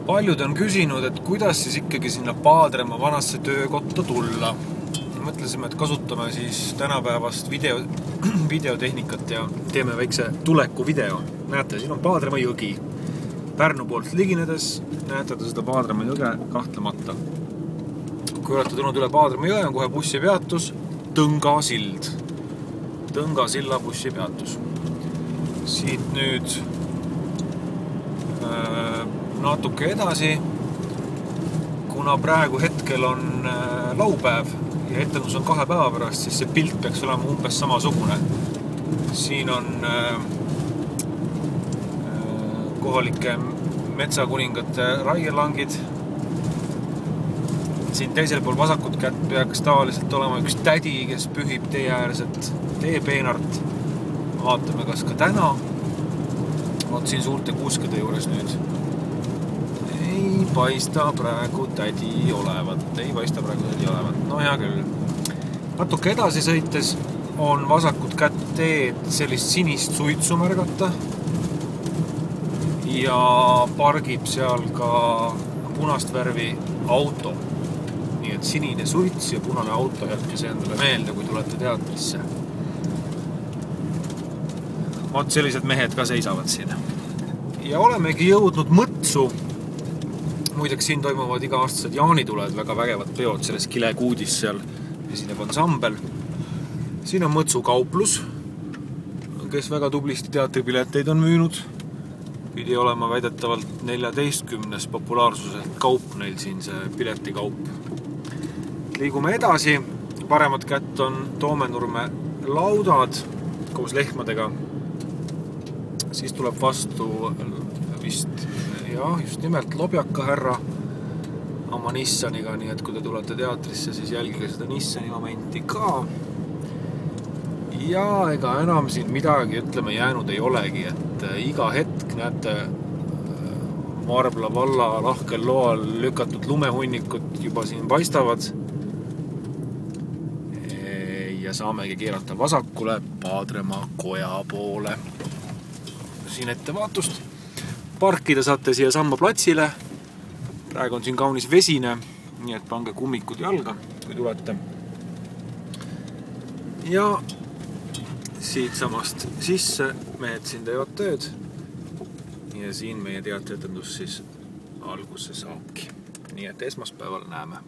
Paljud on küsinud, et kuidas siis ikkagi sinna Paadrema vanasse töökotta tulla. Mõtlesime, et kasutame siis tänapäevast videotehnikat ja teeme väikse tuleku video. Näete, siin on Paadrema jõgi. Pärnu poolt liginedes näete seda Paadrema jõge kahtlemata. Kui olete tulnud üle Paadrema jõe, on kohe bussipeatus Tõnga sild. Tõnga silla bussipeatus. Siit nüüd natuke edasi, kuna praegu hetkel on laupäev ja etendus on 2 päeva pärast, siis see pilt peaks olema umbes samasugune. Siin on kohalike metsakuningate raielangid. Siin teisel pool vasakut kätt peaks tavaliselt olema üks tädi, kes pühib teeäärset teepeenart. Vaatame, kas ka täna. Vaat siin suurte kuuskede juures nüüd. Ei paista praegu tädi olevat. No hea küll. Natuke edasi sõites on vasakut kätt teed sellist sinist suitsu märgata. Ja pargib seal ka punast värvi auto. Nii et sinine suits ja punane auto jätke see endale meelde, kui tulete teatrisse. Vaat sellised mehed ka seisavad siin. Ja olemegi jõudnud Mõtsu. Muideks siin toimuvad iga-aastased jaanituled, väga vägevad peod selles Kilekuudis seal esineb ansambel. Siin on Mõtsu kauplus, kes väga tublisti teatripileteid on müünud. Pidi olema väidetavalt 14. populaarsuse kaup neil siin see piletikaup. Liigume edasi. Paremat kätt on Toomenurme laudad koos lehmadega. Siis tuleb vastu vist, just nimelt Lobjaka härra oma Nissaniga, nii et kui te tulete teatrisse, siis jälgige seda Nissani momenti ka. Ja ega enam siin midagi ütleme jäänud ei olegi, et iga hetk näete Varbla valla lahkel loal lükatud lumehunnikut juba siin paistavad. Ja saamegi keerata vasakule Paadrema koja poole. Siin ettevaatust. Parkida saate siia samma platsile. Praegu on siin kaunis vesine, nii et pange kummikud jalga, kui tulete. Ja siit samast sisse mehed siin teevad tööd. Ja siin meie teatritendus siis algusse saabki. Nii et esmaspäeval näeme.